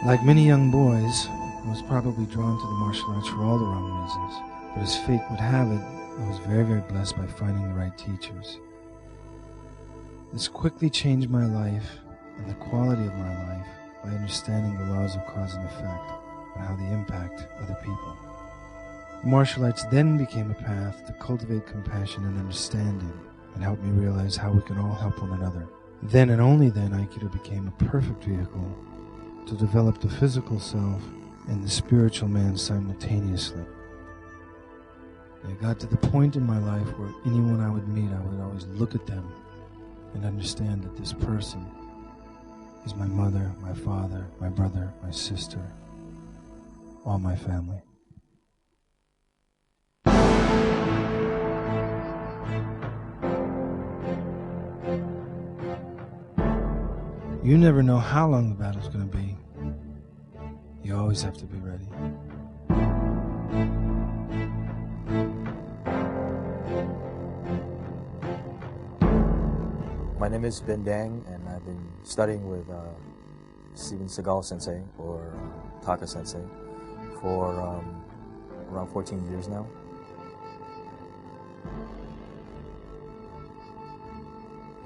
Like many young boys, I was probably drawn to the martial arts for all the wrong reasons. But as fate would have it, I was very, very blessed by finding the right teachers. This quickly changed my life and the quality of my life by understanding the laws of cause and effect and how they impact other people. Martial arts then became a path to cultivate compassion and understanding and help me realize how we can all help one another. Then and only then, Aikido became a perfect vehicle to develop the physical self and the spiritual man simultaneously. I got to the point in my life where anyone I would meet, I would always look at them and understand that this person is my mother, my father, my brother, my sister, all my family. You never know how long the battle's going to be. You always have to be ready. My name is Ben Dang, and I've been studying with Stivena Sigala sensei, or Taka sensei, for around 14 years now.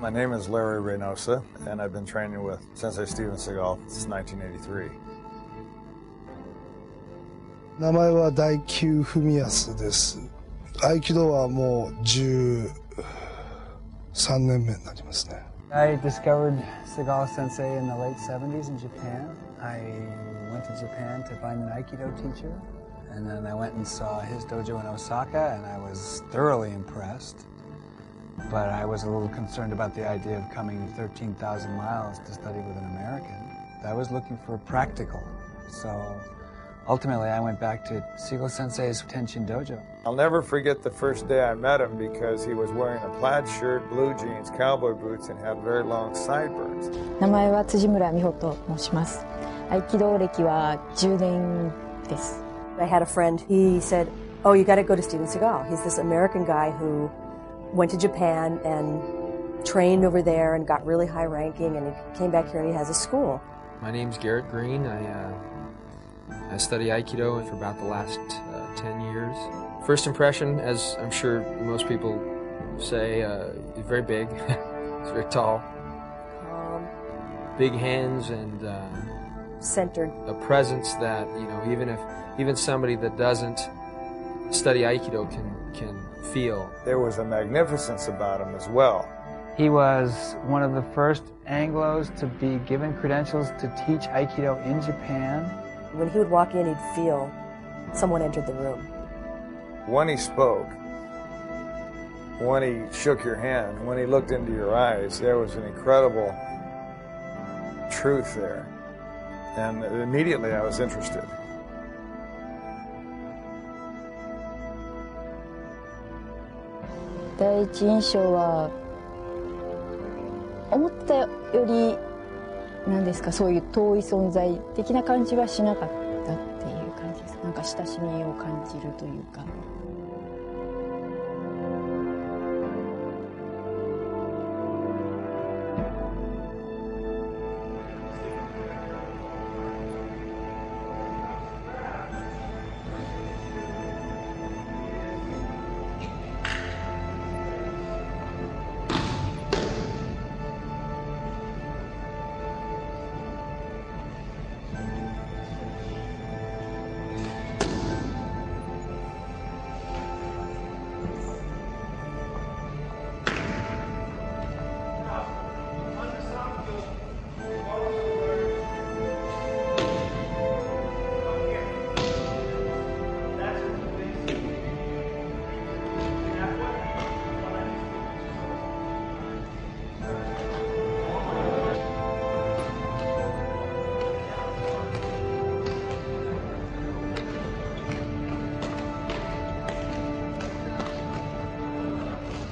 My name is Larry Reynosa, and I've been training with Sensei Stivena Sigala since 1983. 名前は大久文康です。合気道はもう13年目になりますね。I discovered Seagal sensei in the late 70s in Japan. I went to Japan to find an Aikido teacher, and then I went and saw his dojo in Osaka, and I was thoroughly impressed. But I was a little concerned about the idea of coming 13,000 miles to study with an American. I was looking for practical, so ultimately I went back to Seagal sensei's Tenshin dojo. I'll never forget the first day I met him because he was wearing a plaid shirt, blue jeans, cowboy boots, and had very long sideburns. 名前は辻村美穂と申します。合気道歴は10年です。I had a friend, he said, "Oh, you got to go to Stivena Sigala. He's this American guy who went to Japan and trained over there and got really high ranking, and he came back here and he has a school." My name's Garrett Green. I study Aikido for about the last 10 years. First impression, as I'm sure most people say, he's very big. He's very tall. Big hands and centered. A presence that, you know, even somebody that doesn't study Aikido can feel. There was a magnificence about him as well. He was one of the first Anglos to be given credentials to teach Aikido in Japan. When he would walk in, he'd feel someone entered the room. When he spoke, when he shook your hand, when he looked into your eyes, there was an incredible truth there. And immediately I was interested. 第一印象は思ったより何ですか、そういう遠い存在的な感じはしなかったっていう感じです。なんか親しみを感じるというか。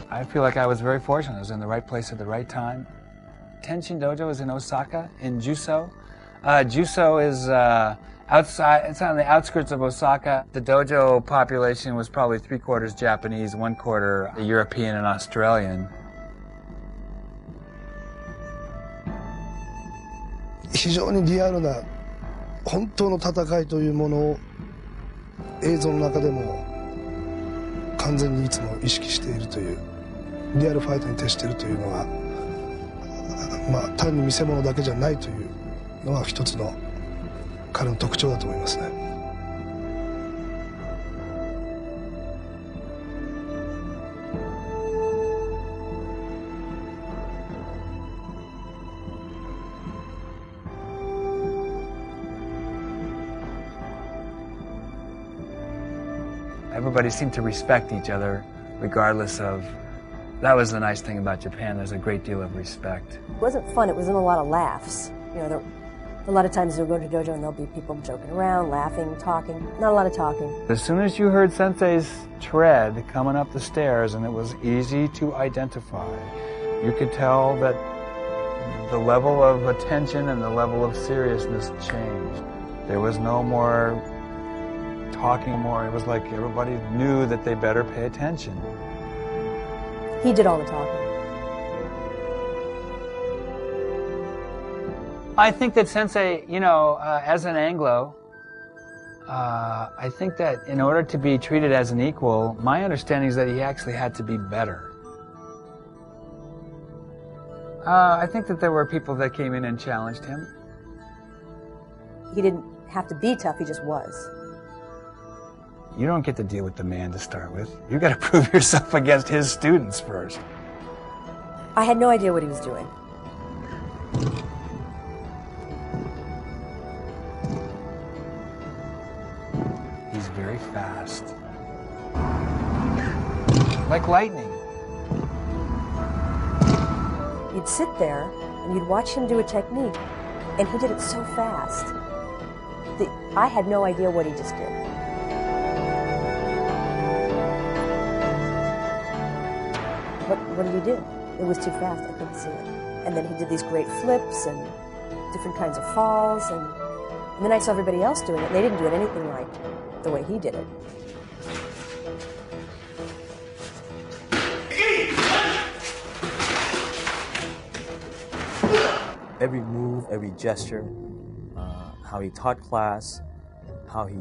I feel like I was very fortunate. I was in the right place at the right time. Tenshin Dojo is in Osaka, in Juso. Juso is outside, it's on the outskirts of Osaka. The dojo population was probably 3/4 Japanese, 1/4 European and Australian. 非常にリアルな本当の戦いというものを映像の中でも完全にいつも意識しているというリアルファイトに徹しているというのは、まあ単に見せ物だけじゃないというのは一つの彼の特徴だと思いますね。Everybody seemed to respect each other, regardless of. That was the nice thing about Japan. There's a great deal of respect. It wasn't fun. It was in a lot of laughs. You know, a lot of times you'll go to dojo and there'll be people joking around, laughing, talking. Not a lot of talking. As soon as you heard Sensei's tread coming up the stairs, and it was easy to identify, you could tell that the level of attention and the level of seriousness changed. There was no more talking more. It was like everybody knew that they better pay attention. He did all the talking. I think that Sensei, you know, as an Anglo, I think that in order to be treated as an equal, my understanding is that he actually had to be better. I think that there were people that came in and challenged him. He didn't have to be tough, he just was. You don't get to deal with the man to start with. You got to prove yourself against his students first. I had no idea what he was doing. He's very fast. Like lightning. You'd sit there and you'd watch him do a technique, and he did it so fast that I had no idea what he just did. What did he do? It was too fast, I couldn't see it. And then he did these great flips and different kinds of falls, and then I saw everybody else doing it, and they didn't do it anything like the way he did it. Every move, every gesture, how he taught class, how he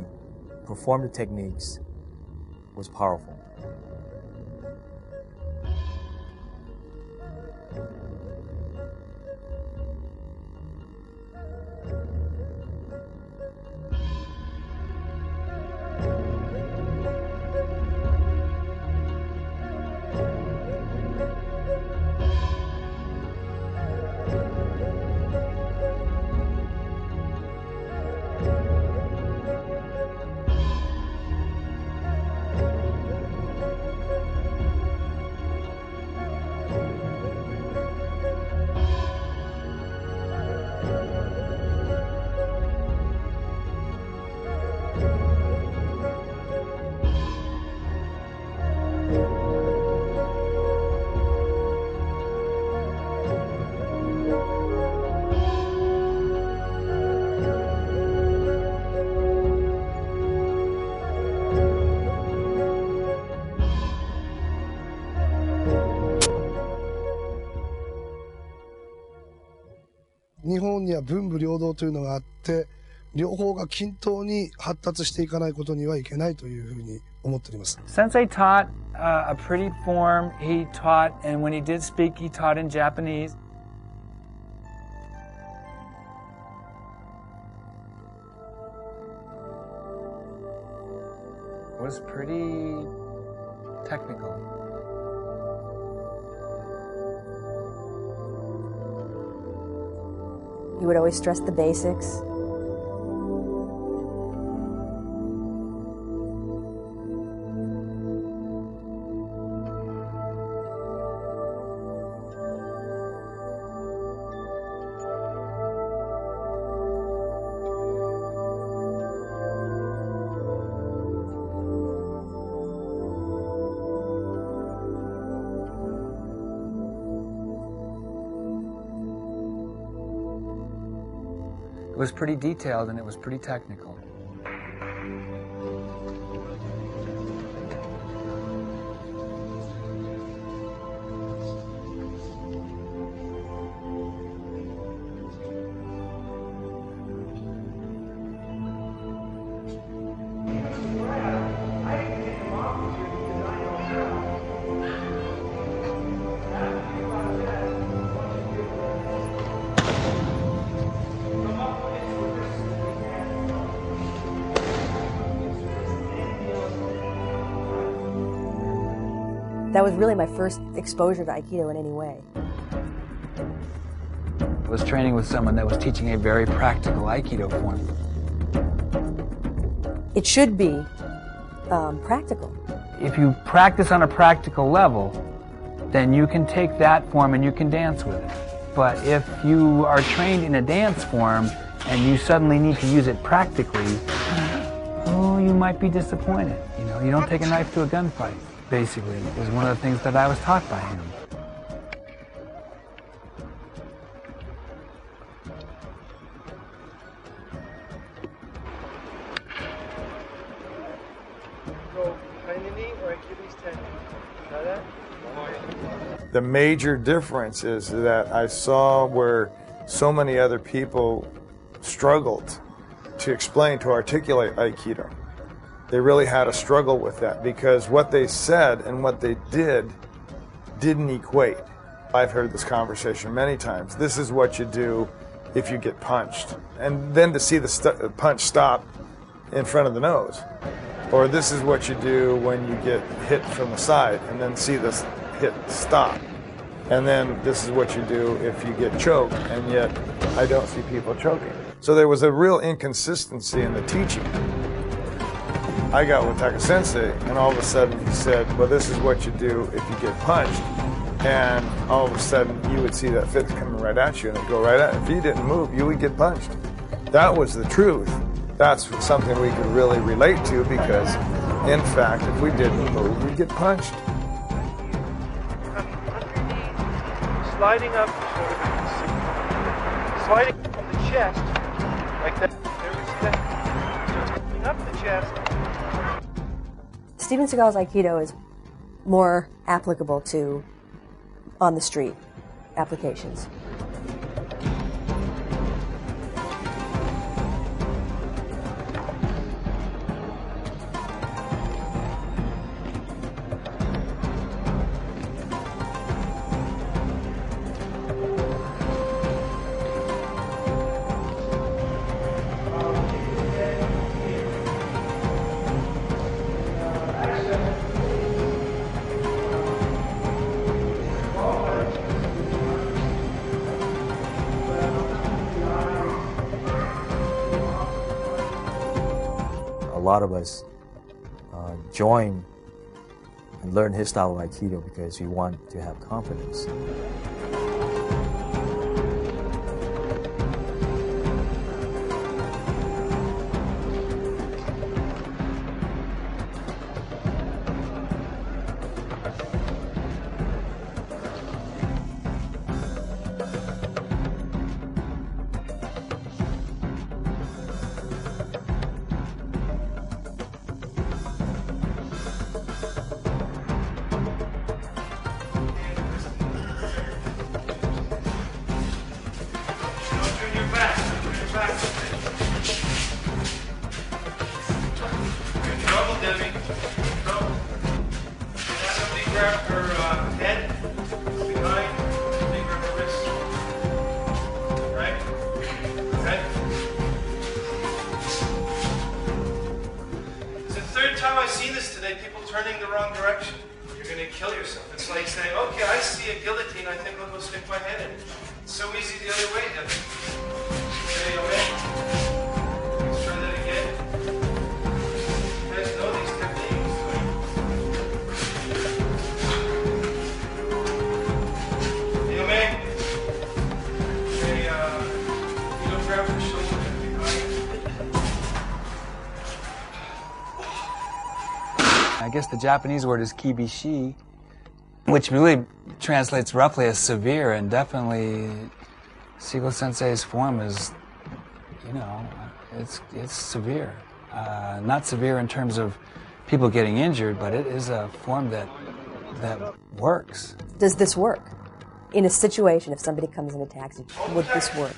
performed the techniques was powerful.「日本には文武両道というのがあって、両方が均等に発達していかないことにはいけないというふうに思っております。Sensei taught a pretty form. He taught, and when he did speak, he taught in Japanese. It was pretty technical. He would always stress the basics. It was pretty detailed and it was pretty technical. was really my first exposure to Aikido in any way. I was training with someone that was teaching a very practical Aikido form. It should be practical. If you practice on a practical level, then you can take that form and you can dance with it. But if you are trained in a dance form and you suddenly need to use it practically, oh, you might be disappointed. You know, you don't take a knife to a gunfight, basically, is one of the things that I was taught by him. The major difference is that I saw where so many other people struggled to explain, to articulate Aikido. They really had a struggle with that because what they said and what they did didn't equate. I've heard this conversation many times. This is what you do if you get punched. And then to see the punch stop in front of the nose. Or this is what you do when you get hit from the side and then see this hit stop. And then this is what you do if you get choked, and yet I don't see people choking. So there was a real inconsistency in the teaching. I got with Taka Sensei, and all of a sudden he said, well, this is what you do if you get punched. And all of a sudden you would see that fist coming right at you and it'd go right at you. If you didn't move, you would get punched. That was the truth. That's something we could really relate to because, in fact, if we didn't move, we'd get punched. Sliding up, sliding from the chest, like that. There we go. Up the chest. Stivena Sigal's Aikido is more applicable to on-the-street applications. A lot of us join and learn his style of Aikido because we want to have confidence. I guess the Japanese word is kibishi, which really translates roughly as severe, and definitely Sigal Sensei's form is, you know, it's severe. Not severe in terms of people getting injured, but it is a form that works. Does this work? In a situation, if somebody comes and attacks you, would this work?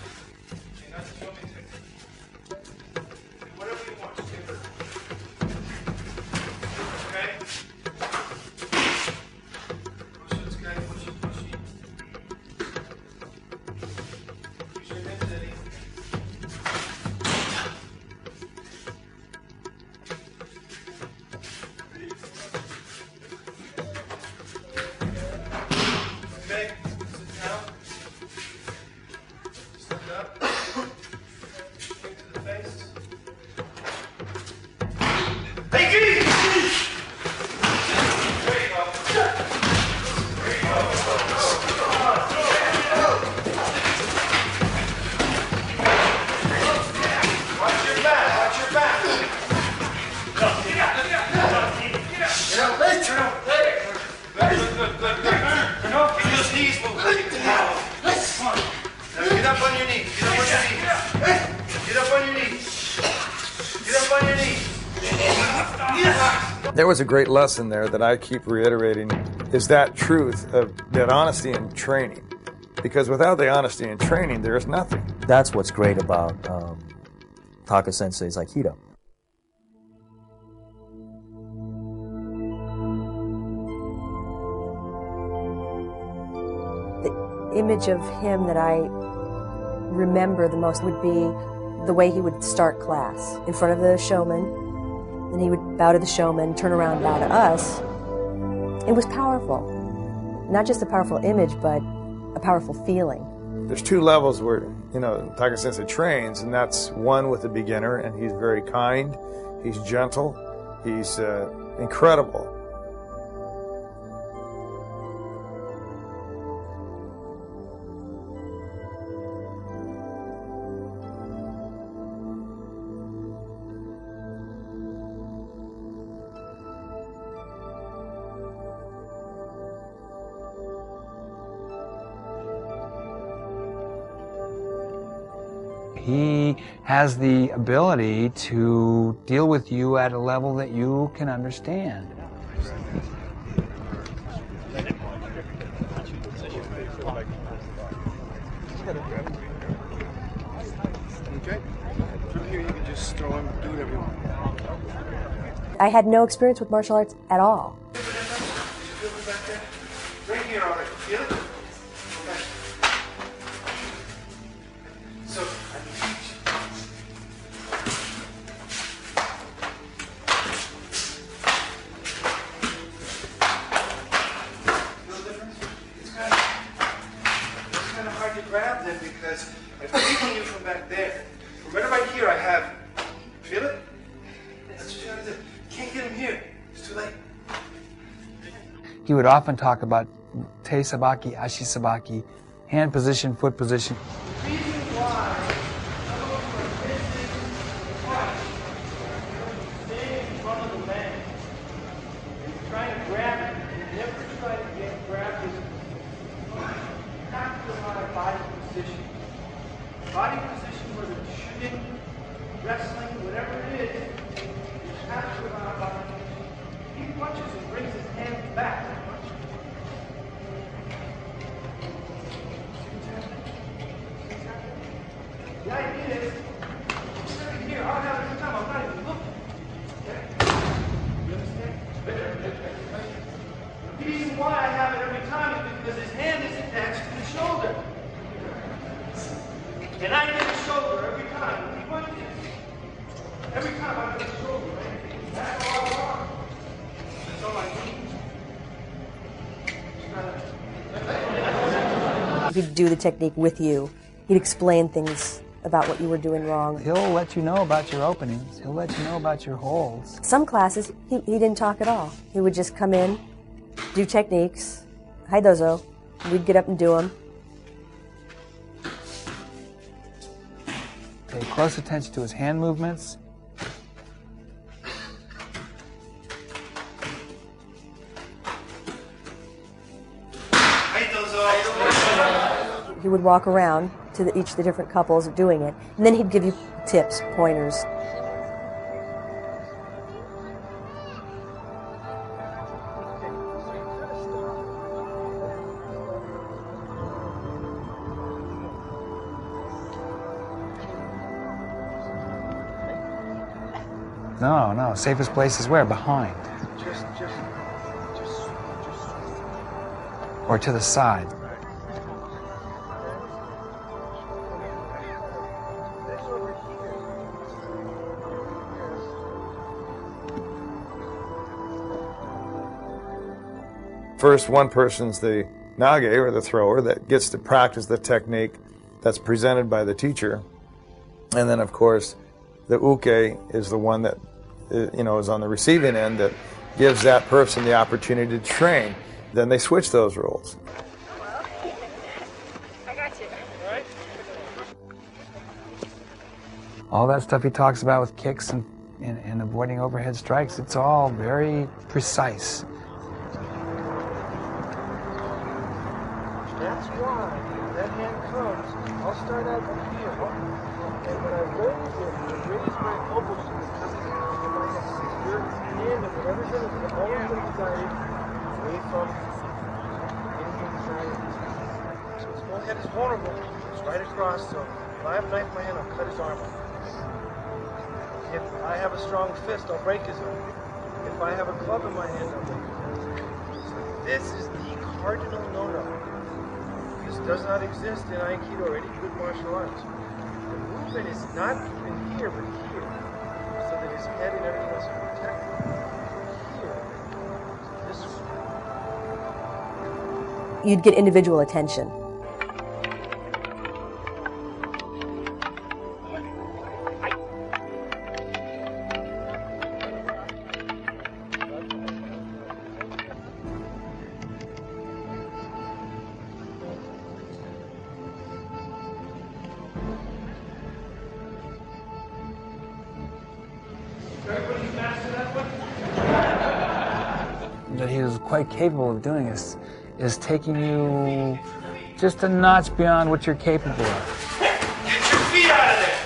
There was a great lesson there that I keep reiterating, is that truth of that honesty in training. Because without the honesty in training, there is nothing. That's what's great about Thought Sensei's Aikido. The image of him that I remember the most would be the way he would start class in front of the showman. Then he would bow to the showman, turn around, bow to us. It was powerful. Not just a powerful image, but a powerful feeling. There's two levels where, Thought Sensei trains, and that's one with the beginner, and he's very kind, he's gentle, he's incredible. He has the ability to deal with you at a level that you can understand. Okay? From here you can just throw him, do whatever you want. I had no experience with martial arts at all. Right here, all right. Feel it? Okay. So, I can teach. Feel the difference? It's kind of hard to grab them because I'm taking you from back there. From right here, I have. Feel it? That's what you gotta do. Can't get him here. It's too late. He would often talk about te sabaki, ashi sabaki, hand position, foot position. The reason why some of them are missing twice, staying in front of the man and trying to grab it, and never try to get grabbed is have to have a body position. Body position, whether it's shooting, wrestling, whatever it is, you have to have a body position. He punches and brings his hand back. The idea is, I'm sitting here, I'll have a good time, I'm not even looking. Okay? You understand? The reason why I have it every time is because his hand is attached to the shoulder. And I get the shoulder every time. He punches. Every time I get the shoulder, right? That's all I want. That's all I need. He'd do the technique with you. He'd explain things about what you were doing wrong. He'll let you know about your openings. He'll let you know about your holds. Some classes, he didn't talk at all. He would just come in, do techniques, haidozo, we'd get up and do them. Pay close attention to his hand movements. He would walk around to each of the different couples of doing it, and then he'd give you tips, pointers. No, safest place is where? Behind. Just. Or to the side. First, one person's the nage, or the thrower, that gets to practice the technique that's presented by the teacher. And then, of course, the uke is the one that is on the receiving end that gives that person the opportunity to train. Then they switch those roles. I got you. All that stuff he talks about with kicks and avoiding overhead strikes, it's all very precise. That's why that hand comes, I'll start out from here. And when I raise it, I raise my elbows to the top of my head. Your hand and whatever's in it, the moment that excited, away from anything excited. So his whole head is vulnerable. It's right across, so if I have a knife in my hand, I'll cut his arm off. If I have a strong fist, I'll break his arm. If I have a club in my hand, I'll break his arm. So this is the cardinal no-no. This does not exist in Aikido or any good martial arts. The movement is not even here, but here, so that his head and everything else is protected. Here, this way. You'd get individual attention. That he was quite capable of doing is taking you just a notch beyond what you're capable of. Get your feet out of there!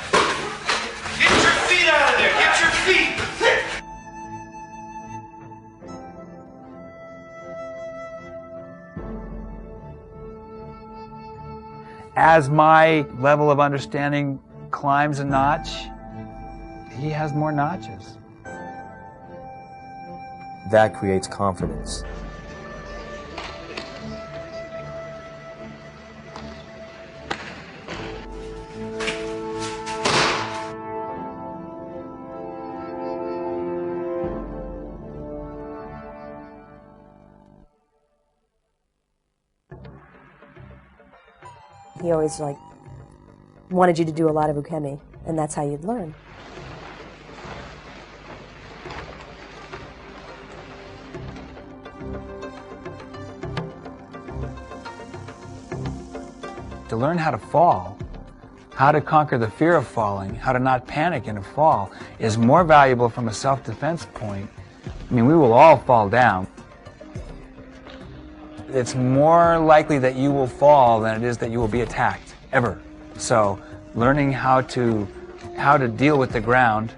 Get your feet out of there! Get your feet! As my level of understanding climbs a notch, he has more notches. That creates confidence. He always wanted you to do a lot of ukemi, and that's how you'd learn. To learn how to fall, how to conquer the fear of falling, how to not panic in a fall is more valuable from a self-defense point. I mean, we will all fall down. It's more likely that you will fall than it is that you will be attacked, ever. So learning how to deal with the ground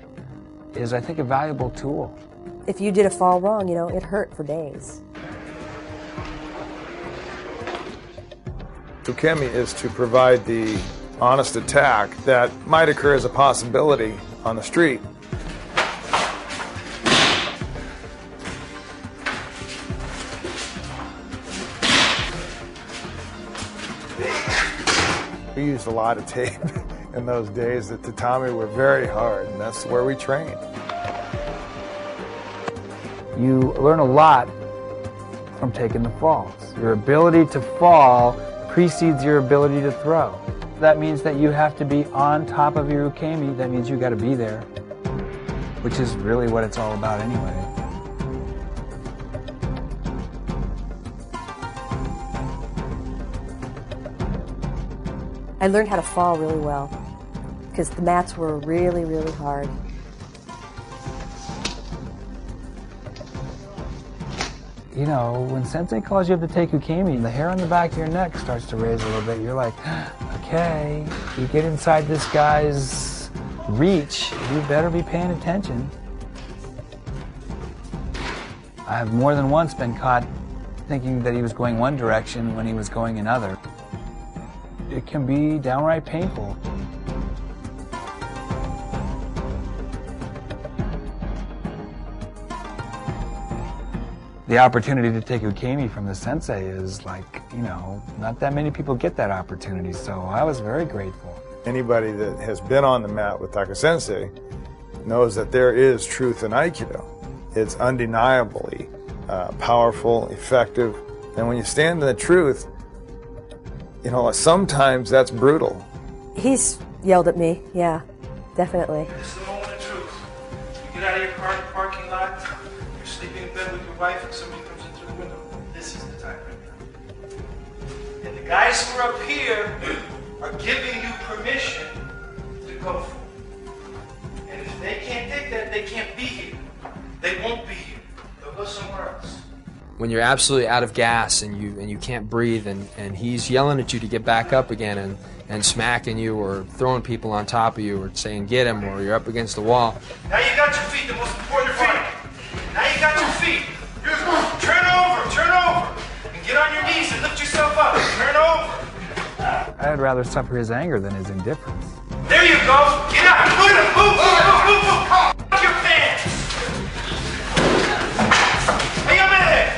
is, I think, a valuable tool. If you did a fall wrong, it hurt for days. Ukemi is to provide the honest attack that might occur as a possibility on the street. We used a lot of tape in those days. The tatami were very hard, and that's where we trained. You learn a lot from taking the falls. Your ability to fall precedes your ability to throw. That means that you have to be on top of your ukemi. That means you got to be there, which is really what it's all about anyway. I learned how to fall really well because the mats were really, really hard. You know, when sensei calls you up to take ukemi, the hair on the back of your neck starts to raise a little bit. You're like, okay, you get inside this guy's reach, you better be paying attention. I have more than once been caught thinking that he was going one direction when he was going another. It can be downright painful. The opportunity to take ukemi from the sensei is not that many people get that opportunity, so I was very grateful. Anybody that has been on the mat with Taka Sensei knows that there is truth in Aikido. It's undeniably powerful, effective, and when you stand in the truth, sometimes that's brutal. He's yelled at me, yeah, definitely. This is the moment of truth. You get out of your car in the parking lot, you're sleeping in bed with your wife, and somebody comes in through the window. This is the time right now. And the guys who are up here are giving you permission to go for it. And if they can't take that, they can't be here. They won't be here. They'll go somewhere else. When you're absolutely out of gas and you you can't breathe, and he's yelling at you to get back up again and smacking you or throwing people on top of you or saying get him, or you're up against the wall. Now you got your feet, the most important part. Now you got your feet. Turn over, and get on your knees and lift yourself up. Turn over. I'd rather suffer his anger than his indifference. There you go. Get up. Move. Fuck your pants. Hey, I'm in there.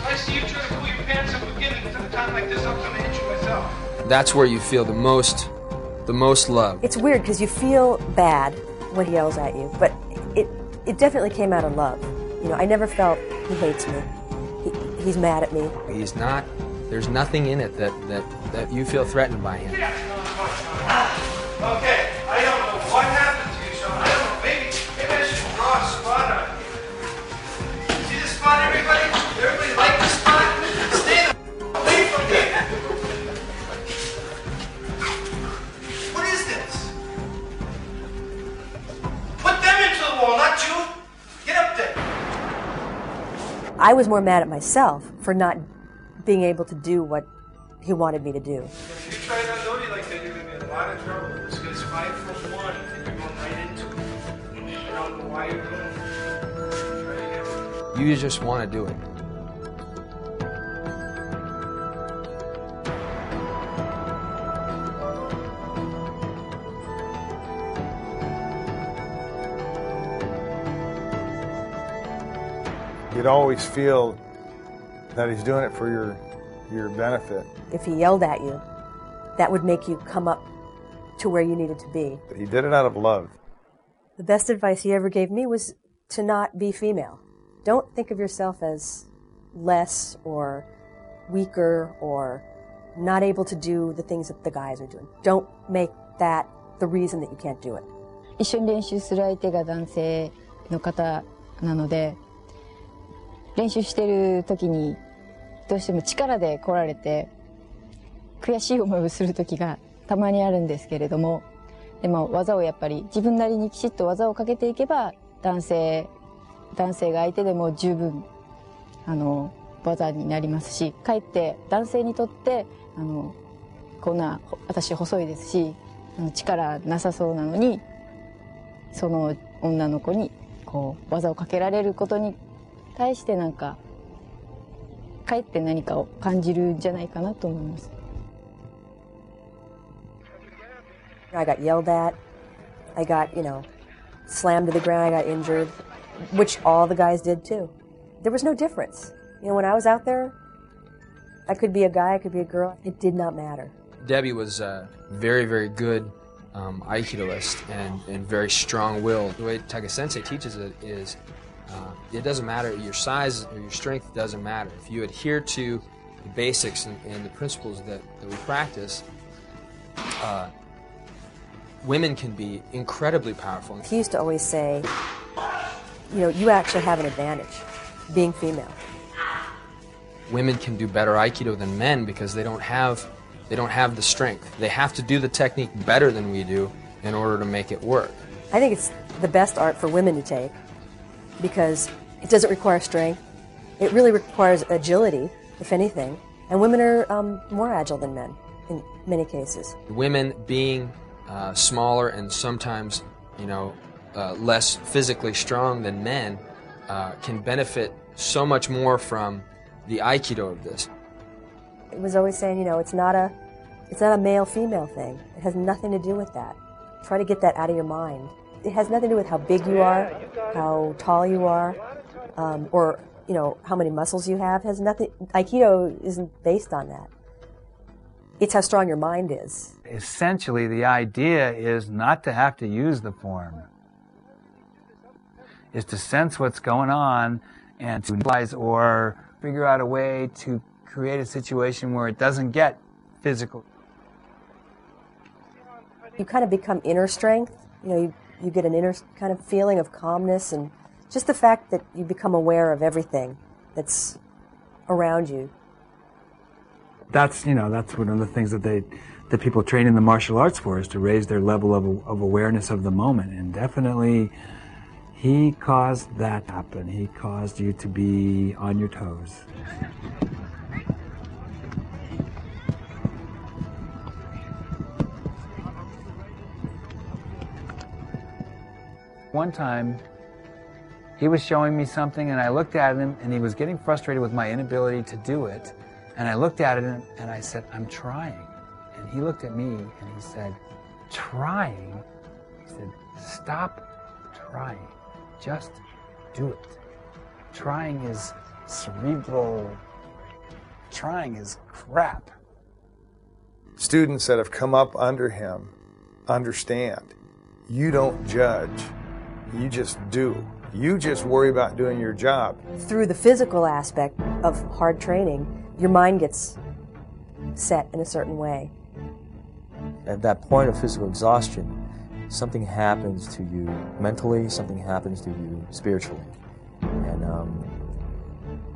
I see you trying to pull your pants up again at a time like this. I'm going to hit you myself. That's where you feel the most love. It's weird because you feel bad when he yells at you, but it definitely came out of love. You know, I never felt he hates me. He's mad at me. He's not. There's nothing in it that you feel threatened by him. Okay, I don't know what happened to you, Sean. I don't know. Maybe I should draw a spot on you. See this spot, everybody? Everybody like this spot? Stay the away from me. What is this? Put them into the wall, not you. Get up there. I was more mad at myself for not being able to do what he wanted me to do. If you try not to like that, you're going to be in a lot of trouble. This guy's 5'1", and you're going right into it. I don't know why you're doing it. Try again. You just want to do it. You'd always feel that he's doing it for your benefit. If he yelled at you, that would make you come up to where you needed to be. He did it out of love. The best advice he ever gave me was to not be female. Don't think of yourself as less or weaker or not able to do the things that the guys are doing. Don't make that the reason that you can't do it. 一緒に練習する相手が男性の方なので、練習してる時にどうしても力で来られて悔しい思いをする時がたまにあるんですけれども、でも技をやっぱり自分なりにきちっと技をかけていけば男性が相手でも十分技になりますし、かえって男性にとってこんな私細いですし力なさそうなのにその女の子にこう技をかけられることに対してなんかかえって何かを感じるんじゃないかなと思います。I got yelled at. I got, slammed to the ground. I got injured, which all the guys did too. There was no difference. When I was out there, I could be a guy, I could be a girl. It did not matter. Debbie was a very, very good Aikidoist and very strong-willed. The way Taga-sensei teaches it is it doesn't matter, your size or your strength doesn't matter. If you adhere to the basics and the principles that we practice, women can be incredibly powerful. He used to always say, you actually have an advantage, being female. Women can do better Aikido than men because they don't have the strength. They have to do the technique better than we do in order to make it work. I think it's the best art for women to take because it doesn't require strength. It really requires agility, if anything. And women are more agile than men in many cases. Women being smaller and sometimes, less physically strong than men can benefit so much more from the Aikido of this. It was always saying, it's not a male-female thing. It has nothing to do with that. Try to get that out of your mind. It has nothing to do with how big you are, how tall you are, or how many muscles you have. It has nothing. Aikido isn't based on that. It's how strong your mind is. Essentially, the idea is not to have to use the form. Is to sense what's going on and to analyze or figure out a way to create a situation where it doesn't get physical. You kind of become inner strength. You get an inner kind of feeling of calmness and just the fact that you become aware of everything that's around you. That's one of the things that people train in the martial arts for, is to raise their level of awareness of the moment. And definitely, he caused that to happen. He caused you to be on your toes. One time, he was showing me something and I looked at him and he was getting frustrated with my inability to do it. And I looked at him and I said, I'm trying. And he looked at me and he said, trying? He said, stop trying. Just do it. Trying is cerebral. Trying is crap. Students that have come up under him understand. You don't judge. You just do. You just worry about doing your job. Through the physical aspect of hard training, your mind gets set in a certain way. At that point of physical exhaustion, something happens to you mentally, something happens to you spiritually. And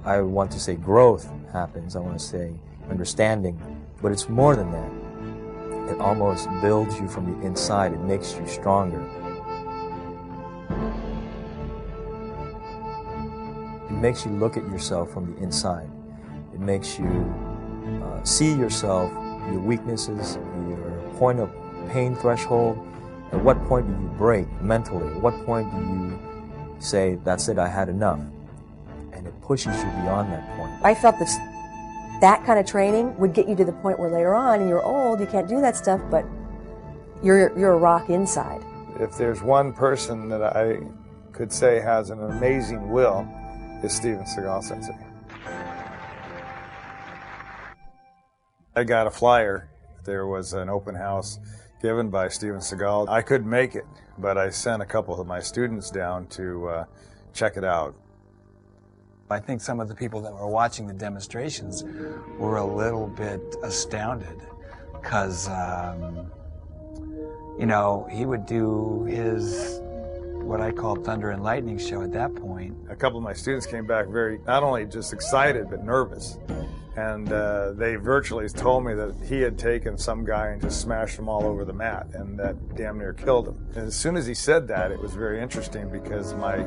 I want to say growth happens, I want to say understanding, but it's more than that. It almost builds you from the inside, it makes you stronger. It makes you look at yourself from the inside. It makes you see yourself, your weaknesses, your point of pain threshold. At what point do you break mentally? At what point do you say, that's it, I had enough? And it pushes you beyond that point. I felt that kind of training would get you to the point where later on, and you're old, you can't do that stuff, but you're a rock inside. If there's one person that I could say has an amazing will, it's Stivena Sigala Sensei. I got a flyer. There was an open house given by Stivena Sigala. I couldn't make it, but I sent a couple of my students down to check it out. I think some of the people that were watching the demonstrations were a little bit astounded because, you know, he would do his, what I call thunder and lightning show at that point. A couple of my students came back very, not only just excited, but nervous. And they virtually told me that he had taken some guy and just smashed him all over the mat, and that damn near killed him. And as soon as he said that, it was very interesting because my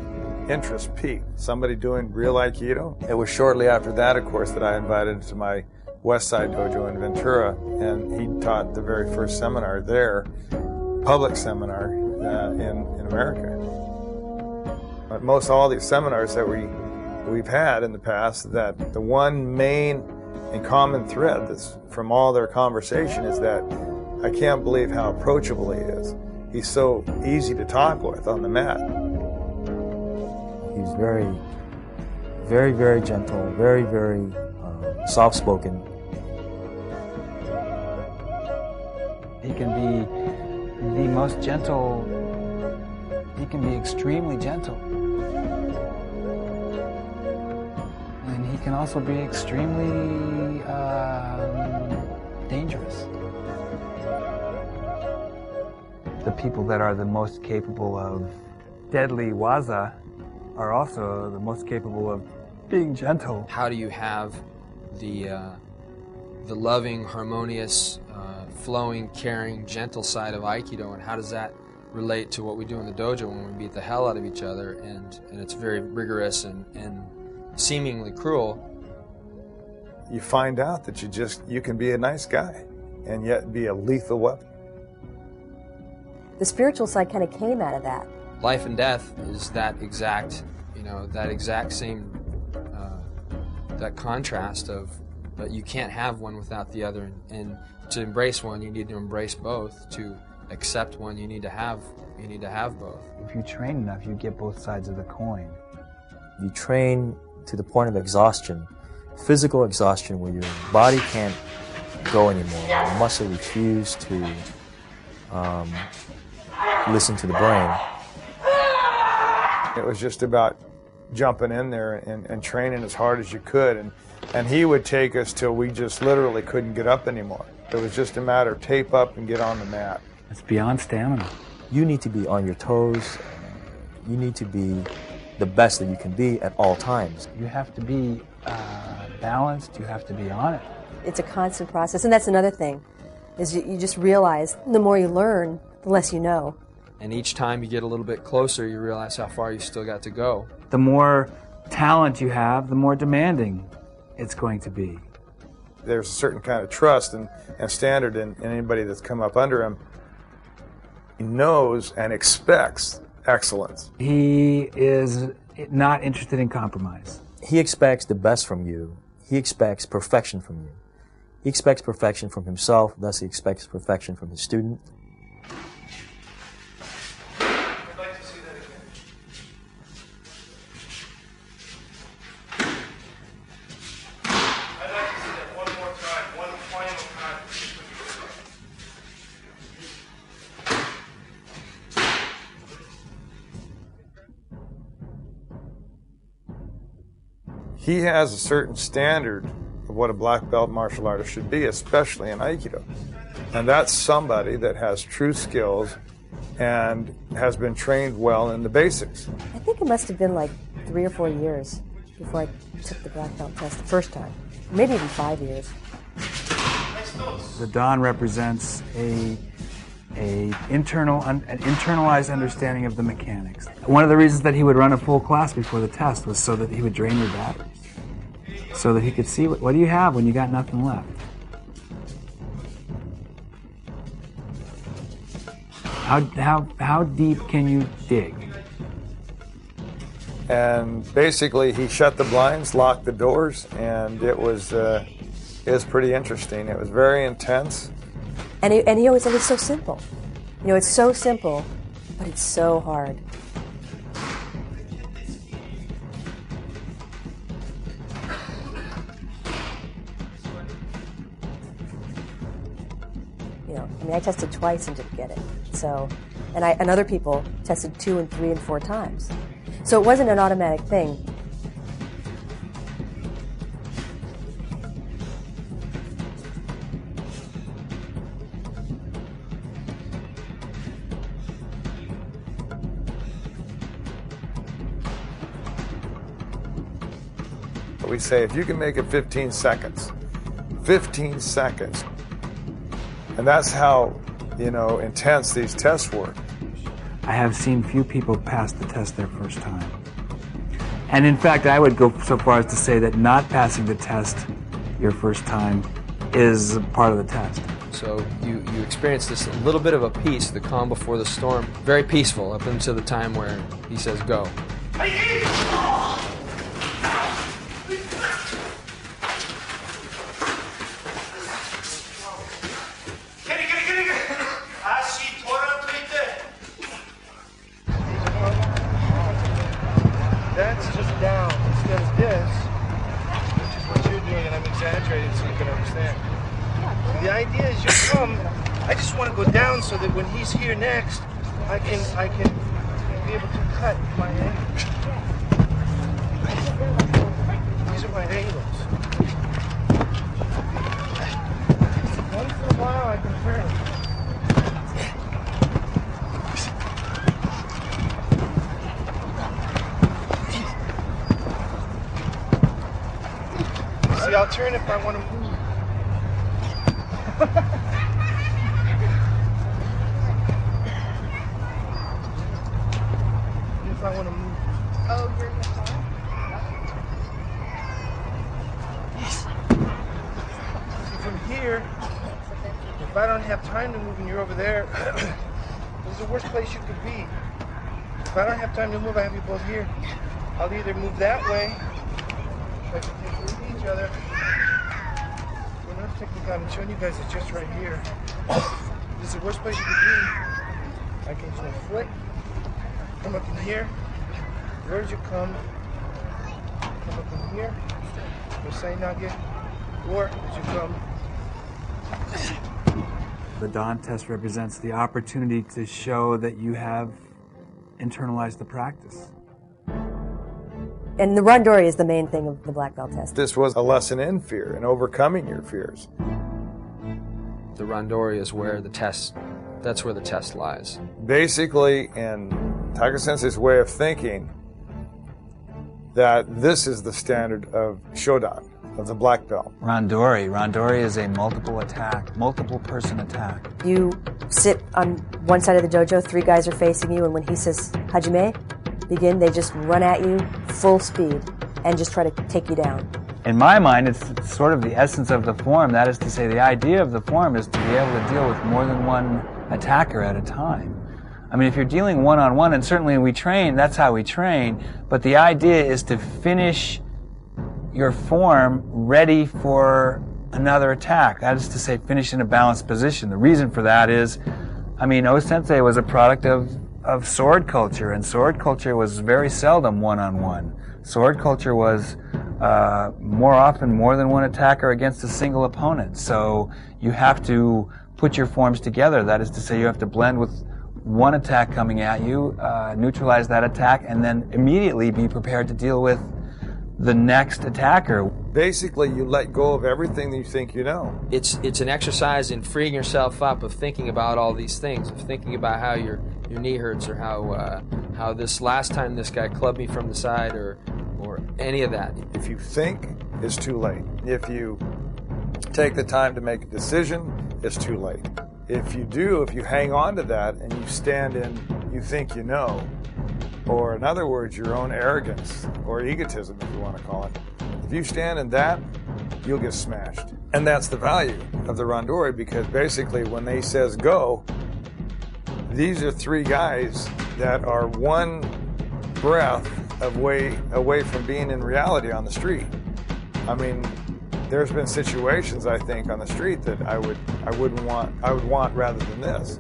interest peaked. Somebody doing real Aikido? It was shortly after that, of course, that I invited him to my West Side Dojo in Ventura, and he taught the very first seminar there, public seminar in America. But most all these seminars that we've had in the past, that the one main and common thread that's from all their conversation is that I can't believe how approachable he is. He's so easy to talk with on the mat. He's very, very, very gentle, very, very soft-spoken. He can be the most gentle, he can be extremely gentle. And he can also be extremely dangerous. The people that are the most capable of deadly waza are also the most capable of being gentle. How do you have the loving, harmonious, flowing, caring, gentle side of Aikido, and how does that relate to what we do in the dojo when we beat the hell out of each other and it's very rigorous and seemingly cruel? You find out that you can be a nice guy and yet be a lethal weapon. The spiritual side kind of came out of that. Life and death is that exact, that exact same, that contrast of, but you can't have one without the other, and to embrace one, you need to embrace both. To accept one, you need to have both. If you train enough, you get both sides of the coin. You train to the point of exhaustion, physical exhaustion, where your body can't go anymore. Your muscle refuse to listen to the brain. It was just about jumping in there and training as hard as you could, and he would take us till we just literally couldn't get up anymore. It was just a matter of tape up and get on the mat. It's beyond stamina. You need to be on your toes. You need to be the best that you can be at all times. You have to be balanced. You have to be on it. It's a constant process, and that's another thing, is you just realize the more you learn, the less you know. And each time you get a little bit closer, you realize how far you still got to go. The more talent you have, the more demanding it's going to be. There's a certain kind of trust and standard in anybody that's come up under him. He knows and expects excellence. He is not interested in compromise. He expects the best from you. He expects perfection from you. He expects perfection from himself, thus he expects perfection from his student. I'd like to see that again. I'd like to see that one more time, one final time. He has a certain standard of what a black belt martial artist should be, especially in Aikido. And that's somebody that has true skills and has been trained well in the basics. I think it must have been like 3 or 4 years before I took the black belt test the first time. Maybe even 5 years. The Dan represents an internalized understanding of the mechanics. One of the reasons that he would run a full class before the test was so that he would drain your batteries, so that he could see what do you have when you got nothing left. How deep can you dig? And basically, he shut the blinds, locked the doors, and it was pretty interesting. It was very intense. And he always said it's so simple. You know, it's so simple, but it's so hard. You know, I mean, I tested twice and didn't get it. So, and other people tested 2 and 3 and 4 times. So it wasn't an automatic thing. We say, if you can make it 15 seconds, 15 seconds. And that's how, you know, intense these tests were. I have seen few people pass the test their first time. And in fact, I would go so far as to say that not passing the test your first time is part of the test. So you experience this little bit of a peace, the calm before the storm. Very peaceful up until the time where he says go. That's just down instead of this, which is what you're doing, and I'm exaggerating so you can understand. So the idea is you come, I just want to go down so that when he's here next, I can be able to cut my angles. These are my angles. Once in a while I can turn. See, I'll turn if I want to move. If I want to move. Oh, you're in the car? See, from here, if I don't have time to move and you're over there, this is the worst place you could be. If I don't have time to move, I have you both here. I'll either move that way, so I can take with each other. We're not technical, I'm showing you guys it's just right here. This is the worst place you could be. I can just flick, come up in here. Where did you come? Come up in here. Go say nugget. Or did you come? The Dan test represents the opportunity to show that you have internalized the practice. And the randori is the main thing of the black belt test. This was a lesson in fear and overcoming your fears. The randori is where the test, that's where the test lies. Basically, in Taika Sensei's way of thinking, that this is the standard of Shodan, of the black belt. Randori is a multiple person attack. You sit on one side of the dojo, 3 guys are facing you, and when he says Hajime, begin, they just run at you full speed and just try to take you down. In my mind, it's sort of the essence of the form. That is to say, the idea of the form is to be able to deal with more than one attacker at a time. I mean, if you're dealing one-on-one, and certainly we train, that's how we train, but the idea is to finish your form ready for another attack. That is to say, finish in a balanced position. The reason for that is, I mean, O-sensei was a product of sword culture, and sword culture was very seldom one-on-one. Sword culture was more often more than one attacker against a single opponent. So you have to put your forms together. That is to say, you have to blend with one attack coming at you, neutralize that attack, and then immediately be prepared to deal with the next attacker. Basically, you let go of everything that you think you know. It's an exercise in freeing yourself up of thinking about all these things, of thinking about how your knee hurts, or how this last time this guy clubbed me from the side, or any of that. If you think, it's too late. If you take the time to make a decision, it's too late. If you hang on to that and you stand in, you think you know, or in other words, your own arrogance or egotism, if you want to call it, if you stand in that, you'll get smashed. And that's the value of the randori, because basically when they says go, these are three guys that are one breath away from being in reality on the street. I mean, there's been situations, I think, on the street that I would want rather than this.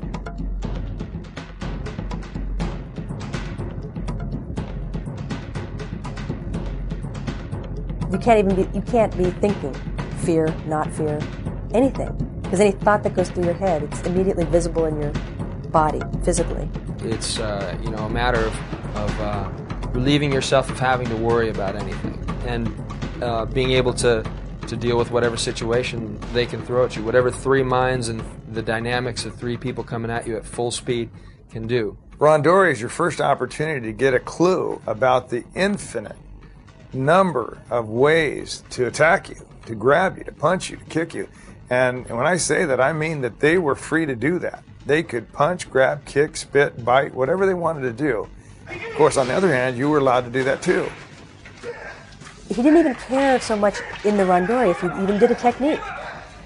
You can't be thinking fear, not fear, anything. Because any thought that goes through your head, it's immediately visible in your body, physically. It's a matter of relieving yourself of having to worry about anything, and being able to deal with whatever situation they can throw at you, whatever three minds and the dynamics of three people coming at you at full speed can do. Randori is your first opportunity to get a clue about the infinite number of ways to attack you, to grab you, to punch you, to kick you. And when I say that, I mean that they were free to do that. They could punch, grab, kick, spit, bite, whatever they wanted to do. Of course, on the other hand, you were allowed to do that too. He didn't even care so much in the randori if you even did a technique.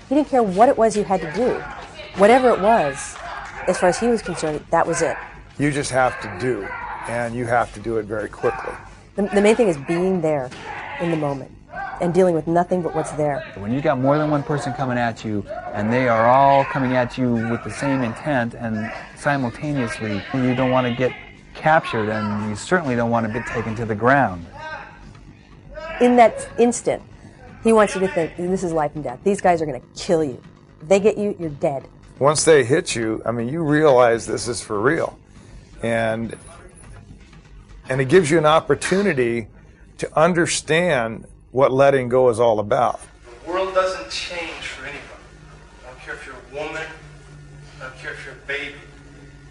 He didn't care what it was you had to do. Whatever it was, as far as he was concerned, that was it. You just have to do, and you have to do it very quickly. The main thing is being there in the moment and dealing with nothing but what's there. When you got more than one person coming at you, and they are all coming at you with the same intent and simultaneously, you don't want to get captured, and you certainly don't want to be taken to the ground. In that instant, he wants you to think, this is life and death. These guys are going to kill you. If they get you, you're dead. Once they hit you, I mean, you realize this is for real. And it gives you an opportunity to understand what letting go is all about. The world doesn't change for anybody. I don't care if you're a woman, I don't care if you're a baby.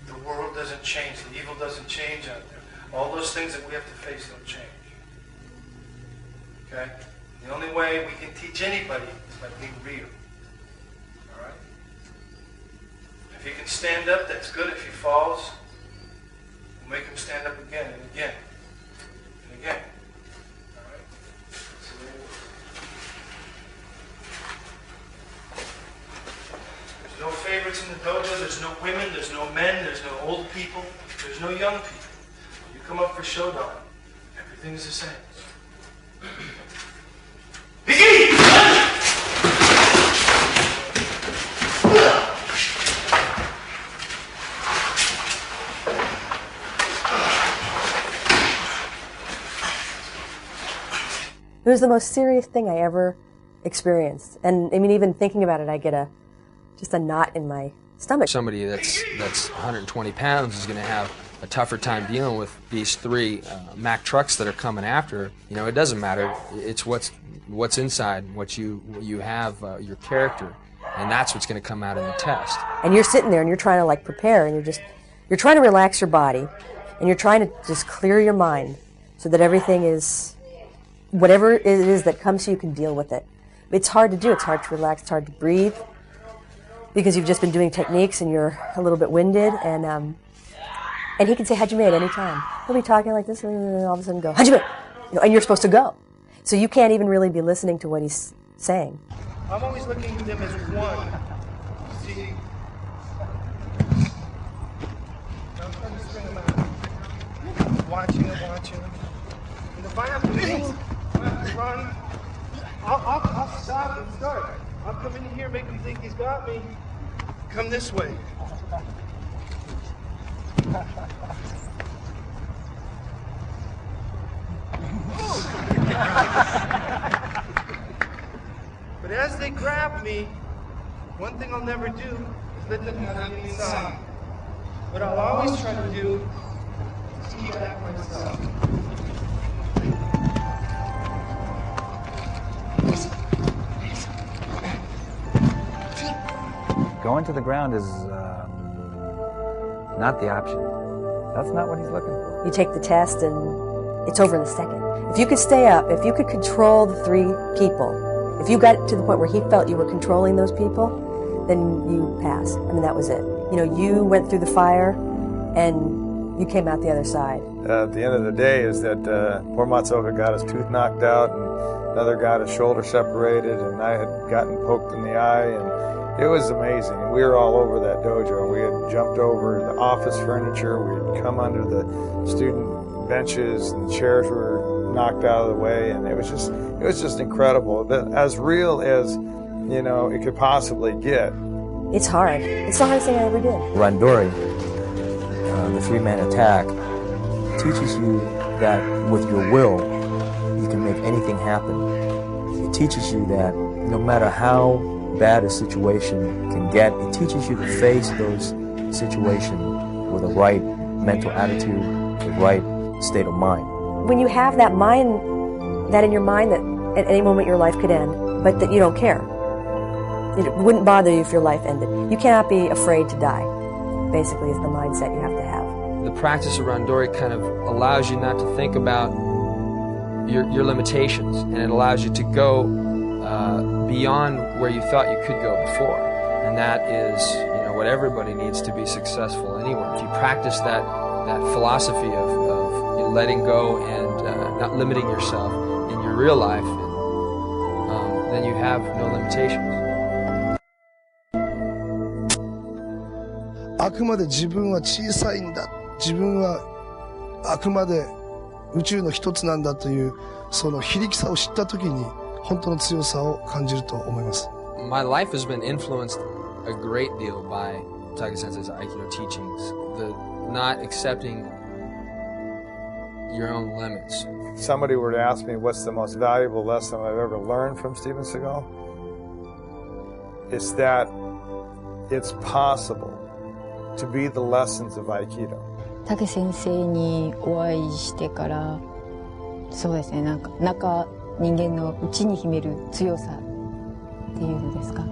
The world doesn't change. The evil doesn't change out there. All those things that we have to face don't change. Okay? The only way we can teach anybody is by being real. All right? If he can stand up, that's good. If he falls, we'll make him stand up again and again and again. All right? So there's no favorites in the dojo. There's no women. There's no men. There's no old people. There's no young people. You come up for showdown, everything is the same. It was the most serious thing I ever experienced. And I mean, even thinking about it, I get just a knot in my stomach. Somebody that's 120 pounds is going to have a tougher time dealing with these three Mack trucks that are coming after. You know, it doesn't matter. It's what's inside, what you have, your character, and that's what's going to come out in the test. And you're sitting there and you're trying to like prepare, and you're trying to relax your body, and you're trying to just clear your mind so that everything is, whatever it is that comes to you, can deal with it. It's hard to do. It's hard to relax. It's hard to breathe because you've just been doing techniques and you're a little bit winded. And he can say Hajime at any time. He'll be talking like this, and all of a sudden go Hajime, and you're supposed to go. So you can't even really be listening to what he's saying. I'm always looking at them as one. See? watching. And if I have to move, if I have to run, I'll stop and start. I'll come in here, make him think he's got me. Come this way. But as they grab me, one thing I'll never do is let them have me inside. What I'll always try to do is keep that myself. Going to the ground is not the option. That's not what he's looking for. You take the test and it's over in a second. If you could stay up, if you could control the three people, if you got to the point where he felt you were controlling those people, then you passed. I mean, that was it. You know, you went through the fire and you came out the other side. At the end of the day is that poor Matsuoka got his tooth knocked out and another got his shoulder separated and I had gotten poked in the eye and it was amazing. And we were all over that dojo. We had jumped over the office furniture. We had come under the student benches and the chairs were knocked out of the way and it was just incredible. But as real as, you know, it could possibly get. It's hard. It's the hardest thing I ever did. Randori, the three-man attack, teaches you that with your will, you can make anything happen. It teaches you that no matter how bad a situation can get, it teaches you to face those situations with the right mental attitude, the right state of mind. When you have that mind, that in your mind that at any moment your life could end, but that you don't care. It wouldn't bother you if your life ended. You cannot be afraid to die, basically, is the mindset you have to have. The practice of Randori kind of allows you not to think about your limitations, and it allows you to go beyond where you thought you could go before. And that is, you know, what everybody needs to be successful anywhere. If you practice that philosophy of you know, letting go and not limiting yourself in your real life, and, then you have no limitations. あくまで自分は小さいんだ、自分はあくまで宇宙の一つなんだというその非力さを知った時に本当の強さを感じると思います。My life has been influenced a great deal by Thougt Sensei's Aikido teachings. The not accepting your own limits. If somebody were to ask me what's the most valuable lesson I've ever learned from Stivena Sigala, it's that it's possible to be the lessons of Aikido. 武先生にお会いしてから、そうですね、なんか人間の内に秘める強さっていうのですか、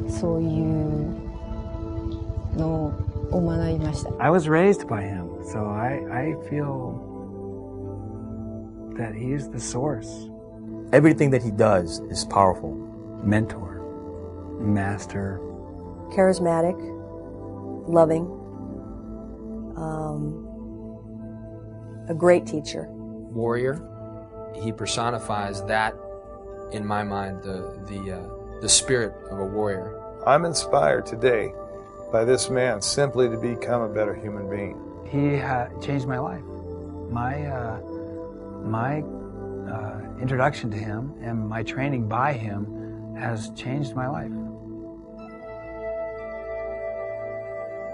そういうのを学びました。I was raised by him, so I feel that he is the source. Everything that he does is powerful. Mentor, master. Charismatic, loving, a great teacher. Warrior. He personifies that, in my mind, the spirit of a warrior. I'm inspired today by this man simply to become a better human being. He changed my life. My introduction to him and my training by him has changed my life.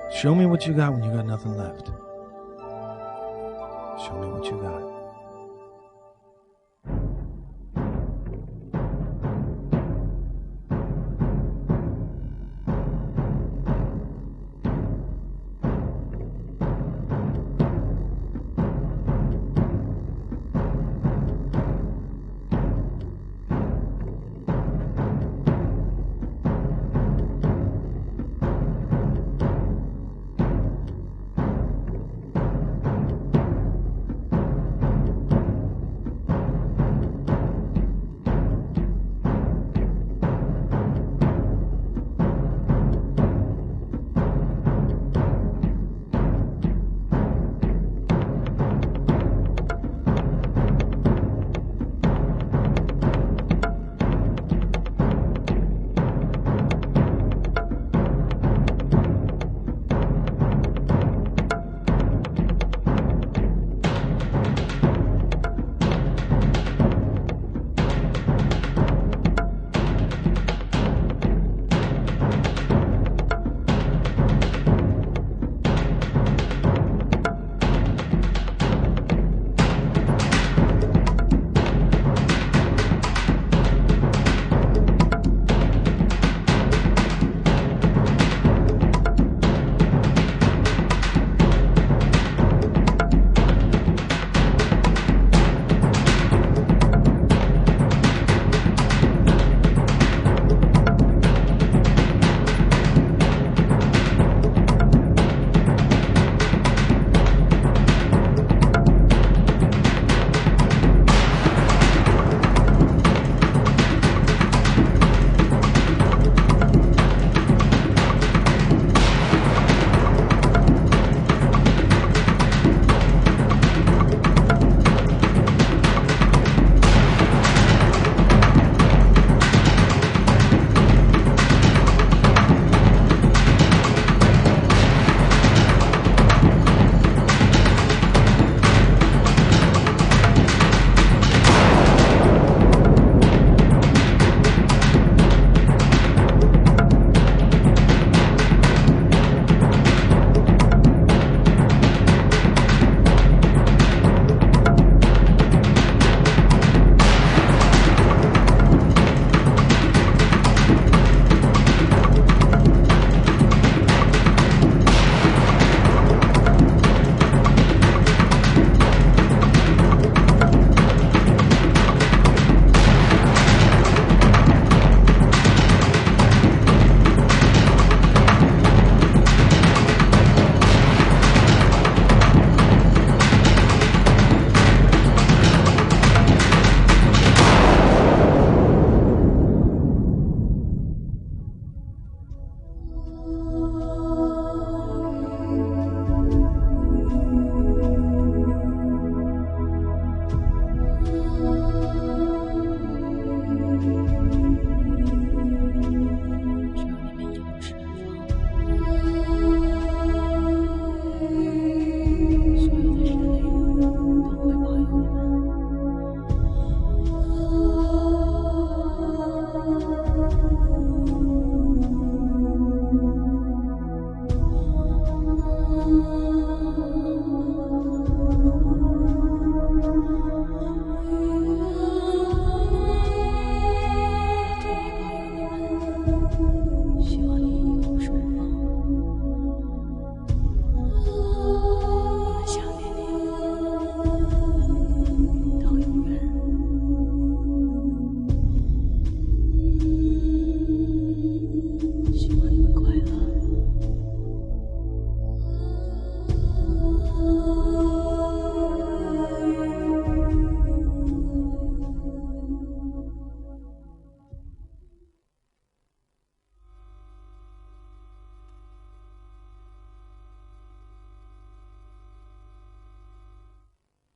Show me what you got when you got nothing left. Show me what you got.